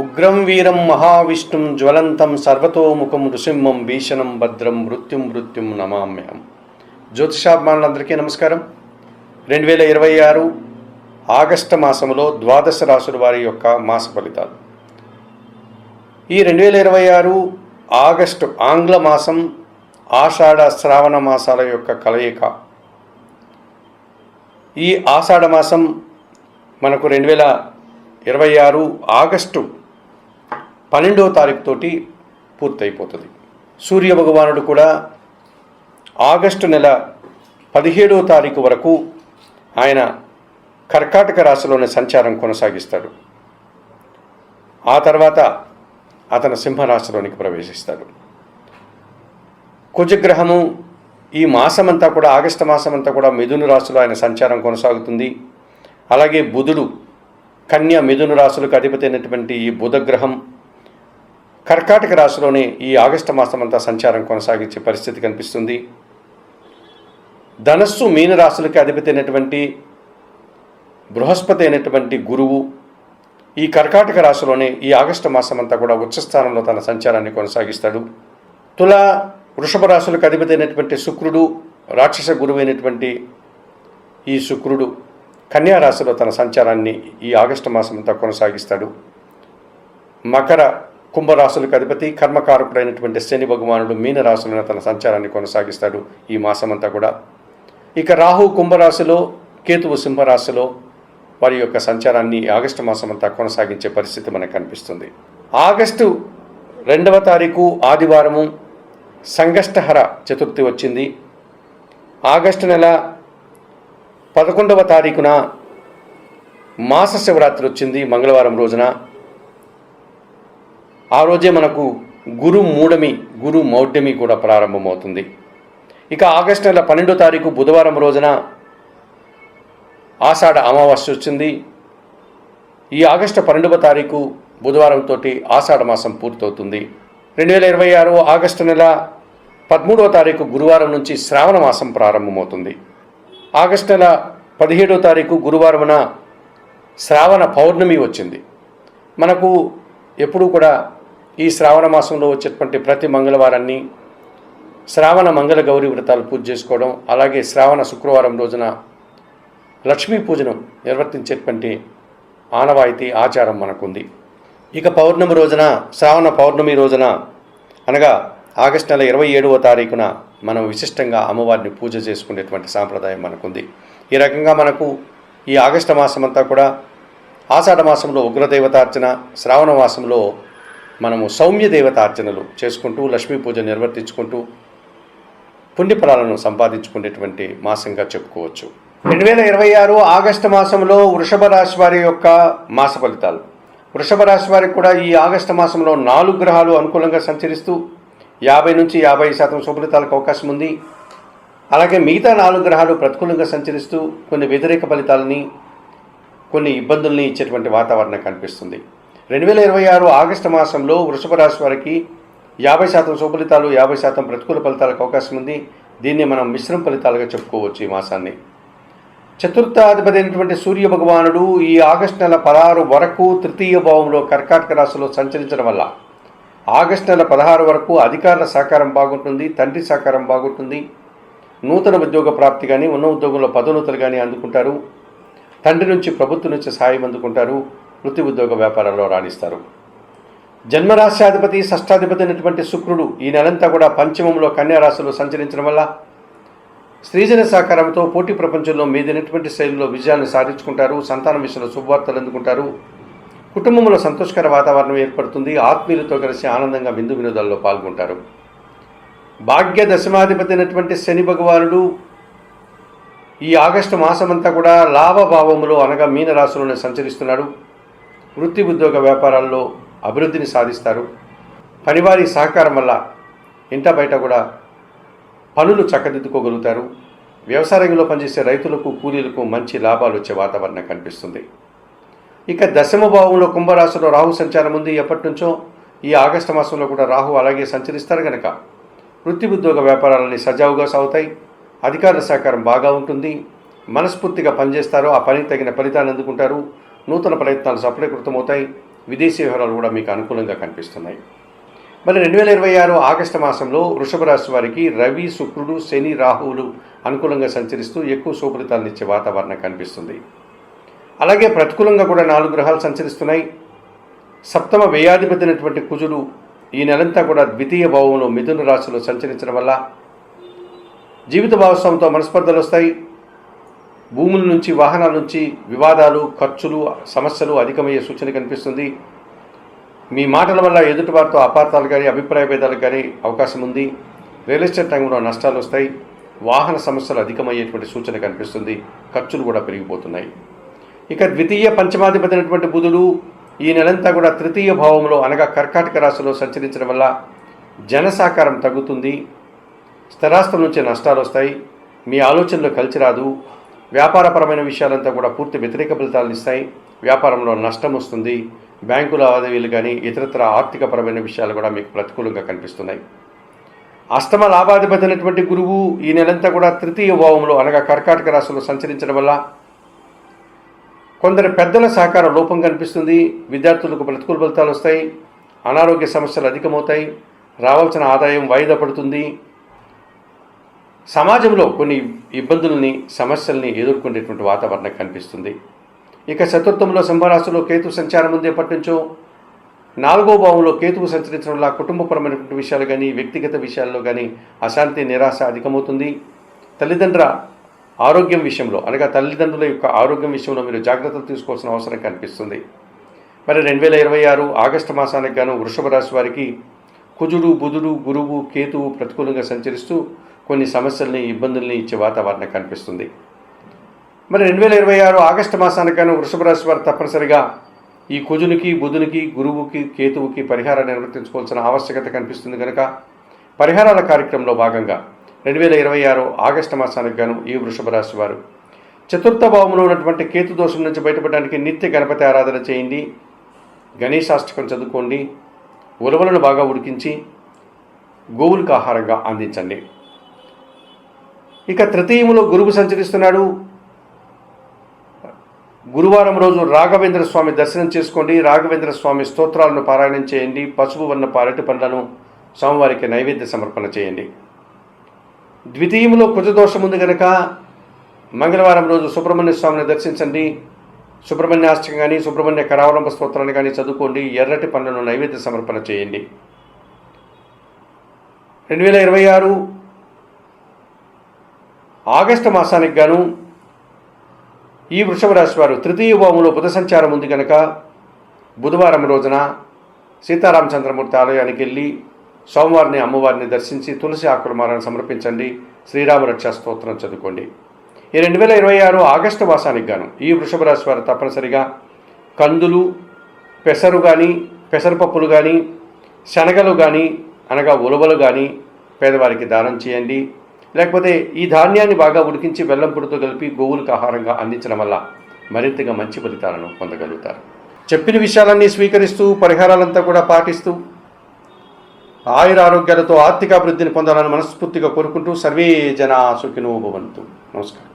ఉగ్రం వీరం మహావిష్ణుం జ్వలంతం సర్వతోముఖం నృసింహం భీషణం భద్రం మృత్యుం నమామ్యహం. జ్యోతిషాభిమానులందరికీ నమస్కారం. 2026 ఆగస్టు మాసంలో ద్వాదశ రాశుల వారి యొక్క మాస ఫలితాలు. ఈ 2026 ఆగస్టు ఆంగ్ల మాసం ఆషాఢ శ్రావణ మాసాల యొక్క కలయిక. ఈ ఆషాఢ మాసం మనకు 2026 ఆగస్టు 12వ తారీఖు తోటి పూర్తయిపోతుంది. సూర్య భగవానుడు కూడా ఆగస్టు నెల 17వ తారీఖు వరకు ఆయన కర్కాటక రాశిలోని సంచారం కొనసాగిస్తాడు. ఆ తర్వాత అతను సింహరాశిలోనికి ప్రవేశిస్తాడు. కుజగ్రహము ఈ మాసమంతా కూడా ఆగస్టు మాసమంతా కూడా మిథున రాశిలో ఆయన సంచారం కొనసాగుతుంది. అలాగే బుధుడు కన్య మిథున రాశులకు అధిపతి అయినటువంటి ఈ బుధగ్రహం కర్కాటక రాశిలోనే ఈ ఆగస్టు మాసమంతా సంచారం కొనసాగించే పరిస్థితి కనిపిస్తుంది. ధనస్సు మీన రాశులకి అధిపతి అయినటువంటి బృహస్పతి అయినటువంటి గురువు ఈ కర్కాటక రాశిలోనే ఈ ఆగస్టు మాసమంతా కూడా ఉచ్చస్థానంలో తన సంచారాన్ని కొనసాగిస్తాడు. తుల వృషభ రాశులకు అధిపతి అయినటువంటి శుక్రుడు రాక్షస గురువు అయినటువంటి ఈ శుక్రుడు కన్యా రాశిలో తన సంచారాన్ని ఈ ఆగస్టు మాసమంతా కొనసాగిస్తాడు. మకర కుంభరాశులకు అధిపతి కర్మకారకుడైనటువంటి శని భగవానుడు మీన రాశులను తన సంచారాన్ని కొనసాగిస్తాడు ఈ మాసమంతా కూడా. ఇక రాహు కుంభరాశిలో, కేతువు సింహరాశిలో వారి యొక్క సంచారాన్ని ఆగస్టు మాసమంతా కొనసాగించే పరిస్థితి మనకు కనిపిస్తుంది. ఆగస్టు 2వ తారీఖు ఆదివారము సంకష్టహర చతుర్థి వచ్చింది. ఆగస్టు నెల 11వ తారీఖున మాస శివరాత్రి వచ్చింది మంగళవారం రోజున. ఆ రోజే మనకు గురు మౌఢ్యమి కూడా ప్రారంభమవుతుంది. ఇక ఆగస్టు నెల 12వ తారీఖు బుధవారం రోజున ఆషాఢ అమావాస్య వచ్చింది. ఈ ఆగస్టు 12వ తారీఖు బుధవారంతో ఆషాఢ మాసం పూర్తవుతుంది. 2026 ఆగస్టు నెల 13వ తారీఖు గురువారం నుంచి శ్రావణ మాసం ప్రారంభమవుతుంది. ఆగస్టు నెల 17వ తారీఖు గురువారమున శ్రావణ పౌర్ణమి వచ్చింది. మనకు ఎప్పుడూ కూడా ఈ శ్రావణ మాసంలో వచ్చేటువంటి ప్రతి మంగళవారాన్ని శ్రావణ మంగళ గౌరీ వ్రతాలు పూజ చేసుకోవడం, అలాగే శ్రావణ శుక్రవారం రోజున లక్ష్మీ పూజను నిర్వర్తించేటువంటి ఆనవాయితీ ఆచారం మనకుంది. ఇక పౌర్ణమి రోజున శ్రావణ పౌర్ణమి రోజున అనగా ఆగస్టు నెల 27వ తారీఖున మనం విశిష్టంగా అమ్మవారిని పూజ చేసుకునేటువంటి సాంప్రదాయం మనకుంది. ఈ రకంగా మనకు ఈ ఆగస్టు మాసమంతా కూడా ఆషాఢ మాసంలో ఉగ్రదేవతార్చన, శ్రావణ మాసంలో మనము సౌమ్య దేవతార్చనలు చేసుకుంటూ లక్ష్మీ పూజ నిర్వర్తించుకుంటూ పుణ్యఫలాలను సంపాదించుకునేటువంటి మాసంగా చెప్పుకోవచ్చు. 2026 ఆగస్టు మాసంలో వృషభ రాశి వారి యొక్క మాస ఫలితాలు. వృషభ రాశి వారికి కూడా ఈ ఆగస్టు మాసంలో 4 గ్రహాలు అనుకూలంగా సంచరిస్తూ 50 నుంచి 50% శుభఫలితాలకు అవకాశం ఉంది. అలాగే మిగతా 4 గ్రహాలు ప్రతికూలంగా సంచరిస్తూ కొన్ని వ్యతిరేక ఫలితాలని, కొన్ని ఇబ్బందుల్ని ఇచ్చేటువంటి వాతావరణం కనిపిస్తుంది. 2026 ఆగస్టు మాసంలో వృషభ రాశి వారికి 50% శుభఫలితాలు, 50% ప్రతికూల ఫలితాలకు అవకాశం ఉంది. దీన్ని మనం మిశ్రమ ఫలితాలుగా చెప్పుకోవచ్చు. ఈ మాసాన్ని చతుర్థాధిపతి అయినటువంటి సూర్య భగవానుడు ఈ ఆగస్టు నెల 16 వరకు తృతీయ భావంలో కర్కాటక రాశిలో సంచరించడం వల్ల ఆగస్టు నెల 16 వరకు అధికారుల సహకారం బాగుంటుంది, తండ్రి సహకారం బాగుంటుంది, నూతన ఉద్యోగ ప్రాప్తి కానీ, ఉన్న ఉద్యోగంలో పదోన్నతులు కానీ అందుకుంటారు, తండ్రి నుంచి ప్రభుత్వం నుంచి సహాయం అందుకుంటారు, వృత్తి ఉద్యోగ వ్యాపారాల్లో రాణిస్తారు. జన్మరాశ్యాధిపతి షష్టాధిపతి అయినటువంటి శుక్రుడు ఈ నెలంతా కూడా పంచమంలో కన్యా రాశిలో సంచరించడం వల్ల స్త్రీజన సహకారంతో పోటీ ప్రపంచంలో మీదైనటువంటి శైలిలో విజయాన్ని సాధించుకుంటారు, సంతానం విషయంలో శుభవార్తలు అందుకుంటారు, కుటుంబంలో సంతోషకర వాతావరణం ఏర్పడుతుంది, ఆత్మీయులతో కలిసి ఆనందంగా విందు వినోదాల్లో పాల్గొంటారు. భాగ్య దశమాధిపతి అయినటువంటి శని భగవానుడు ఈ ఆగస్టు మాసమంతా కూడా లాభభావములో అనగా మీన రాశిలోనే సంచరిస్తున్నాడు. వృత్తి ఉద్యోగ వ్యాపారాల్లో అభివృద్ధిని సాధిస్తారు. పనివారి సహకారం వల్ల ఇంట బయట కూడా పనులు చక్కదిద్దుకోగలుగుతారు. వ్యవసాయ రంగంలో పనిచేసే రైతులకు, కూలీలకు మంచి లాభాలు వచ్చే వాతావరణం కనిపిస్తుంది. ఇక దశమ భావంలో కుంభరాశిలో రాహు సంచారం ఉంది. ఎప్పటి నుంచో ఈ ఆగస్టు మాసంలో కూడా రాహు అలాగే సంచరిస్తారు కనుక వృత్తి ఉద్యోగ వ్యాపారాలన్నీ సజావుగా సాగుతాయి. అధికారుల సహకారం బాగా ఉంటుంది. మనస్ఫూర్తిగా పనిచేస్తారు, ఆ పనికి తగిన ఫలితాన్ని అందుకుంటారు, నూతన ప్రయత్నాలు సఫలీకృతమవుతాయి, విదేశీ వ్యవహారాలు కూడా మీకు అనుకూలంగా కనిపిస్తున్నాయి. మరి 2026 ఆగస్టు మాసంలో వృషభ రాశి వారికి రవి, శుక్రుడు, శని, రాహువులు అనుకూలంగా సంచరిస్తూ ఎక్కువ శుభఫలితాలను ఇచ్చే వాతావరణం కనిపిస్తుంది. అలాగే ప్రతికూలంగా కూడా 4 గ్రహాలు సంచరిస్తున్నాయి. సప్తమ వ్యయాధిపతి అయినటువంటి కుజుడు ఈ నెలంతా కూడా ద్వితీయ భావంలో మిథున రాశిలో సంచరించడం వల్ల జీవిత భాగస్వామితో మనస్పర్ధలు వస్తాయి. భూముల నుంచి, వాహనాల నుంచి వివాదాలు, ఖర్చులు, సమస్యలు అధికమయ్యే సూచన కనిపిస్తుంది. మీ మాటల వల్ల ఎదుటివారితో అపార్థాలు కానీ, అభిప్రాయ భేదాలు కానీ అవకాశం ఉంది. రియల్ ఎస్టేట్ రంగంలో నష్టాలు వస్తాయి. వాహన సమస్యలు అధికమయ్యేటువంటి సూచన కనిపిస్తుంది. ఖర్చులు కూడా పెరిగిపోతున్నాయి. ఇక ద్వితీయ పంచమాధిపతి అయినటువంటి బుధుడు ఈ నెలంతా కూడా తృతీయ భావంలో అనగా కర్కాటక రాశిలో సంచరించడం వల్ల జన సహకారం తగ్గుతుంది. స్థిరాస్తుల నుంచి నష్టాలు వస్తాయి. మీ ఆలోచనలో కలిసి రాదు. వ్యాపారపరమైన విషయాలంతా కూడా పూర్తి వ్యతిరేక ఫలితాలను ఇస్తాయి. వ్యాపారంలో నష్టం వస్తుంది. బ్యాంకు లావాదేవీలు కానీ ఇతరత్ర ఆర్థికపరమైన విషయాలు కూడా మీకు ప్రతికూలంగా కనిపిస్తున్నాయి. అష్టమ లాభాధిపతి అయినటువంటి గురువు ఈ నెలంతా కూడా తృతీయ భావంలో అనగా కర్కాటక రాశిలో సంచరించడం వల్ల కొందరు పెద్దల సహకార లోపం కనిపిస్తుంది. విద్యార్థులకు ప్రతికూల ఫలితాలు వస్తాయి. అనారోగ్య సమస్యలు అధికమవుతాయి. రావాల్సిన ఆదాయం వాయిదా పడుతుంది. సమాజంలో కొన్ని ఇబ్బందుల్ని, సమస్యల్ని ఎదుర్కొనేటువంటి వాతావరణం కనిపిస్తుంది. ఇక చతుర్థంలో సింహరాశిలో కేతు సంచారం ఉంది. ఎప్పటి నుంచో 4వ భావంలో కేతువు సంచరించడం వల్ల కుటుంబపరమైనటువంటి విషయాలు కానీ, వ్యక్తిగత విషయాల్లో కానీ అశాంతి, నిరాశ అధికమవుతుంది. తల్లిదండ్రుల ఆరోగ్యం విషయంలో అనగా తల్లిదండ్రుల యొక్క ఆరోగ్యం విషయంలో మీరు జాగ్రత్తలు తీసుకోవాల్సిన అవసరం కనిపిస్తుంది. మరి 2026 ఆగస్టు మాసానికి గాను వృషభ రాశి వారికి కుజుడు, బుధుడు, గురువు, కేతువు ప్రతికూలంగా సంచరిస్తూ కొన్ని సమస్యల్ని, ఇబ్బందుల్ని ఇచ్చే వాతావరణం కనిపిస్తుంది. మరి 2026 ఆగస్టు మాసానికి గాను వృషభ రాశి వారు తప్పనిసరిగా ఈ కుజునికి, బుధునికి, గురువుకి, కేతువుకి పరిహారాన్ని నిర్వర్తించుకోవాల్సిన ఆవశ్యకత కనిపిస్తుంది. కనుక పరిహారాల కార్యక్రమంలో భాగంగా 2026 ఆగస్టు మాసానికి గాను ఈ వృషభ రాశి వారు చతుర్థ భావంలో ఉన్నటువంటి కేతు దోషం నుంచి బయటపడడానికి నిత్య గణపతి ఆరాధన చేయండి. గణేశాష్టకం చదువుకోండి. ఉలవలను బాగా ఉడికించి గోవులకు ఆహారంగా అందించండి. ఇక తృతీయంలో గురువు సంచరిస్తున్నాడు. గురువారం రోజు రాఘవేంద్ర స్వామి దర్శనం చేసుకోండి. రాఘవేంద్ర స్వామి స్తోత్రాలను పారాయణం చేయండి. పసుపు వర్ణ అరటి పండ్లను స్వామివారికి నైవేద్య సమర్పణ చేయండి. ద్వితీయంలో కుజదోషం ఉంది కనుక మంగళవారం రోజు సుబ్రహ్మణ్య స్వామిని దర్శించండి. సుబ్రహ్మణ్యాష్టకం కానీ, సుబ్రహ్మణ్య కరావలంబ స్తోత్రాన్ని కానీ చదువుకోండి. ఎర్రటి పండ్లను నైవేద్య సమర్పణ చేయండి. 2026 ఆగస్టు మాసానికి గాను ఈ వృషభ రాశి వారు తృతీయ భావంలో బుధ సంచారం ఉంది కనుక బుధవారం రోజున సీతారామచంద్రమూర్తి ఆలయానికి వెళ్ళి సోమవారిని, అమ్మవారిని దర్శించి తులసి ఆకులమాలను సమర్పించండి. శ్రీరామ రక్షా స్తోత్రం చదువుకోండి. ఈ 2026 ఆగస్టు మాసానికి గాను ఈ వృషభ రాశి వారు తప్పనిసరిగా కందులు, పెసరు కానీ, పెసరపప్పులు కానీ, శనగలు కానీ అనగా ఉలవలు కానీ పేదవారికి దానం చేయండి. లేకపోతే ఈ ధాన్యాన్ని బాగా ఉడికించి బెల్లం పొడితో కలిపి గోవులకు ఆహారంగా అందించడం వల్ల మరింతగా మంచి ఫలితాలను పొందగలుగుతారు. చెప్పిన విషయాలన్నీ స్వీకరిస్తూ పరిహారాలంతా కూడా పాటిస్తూ ఆయుర ఆరోగ్యాలతో ఆర్థికాభివృద్ధిని పొందాలని మనస్ఫూర్తిగా కోరుకుంటూ సర్వే జనా సుఖినో భవంతు. నమస్కారం.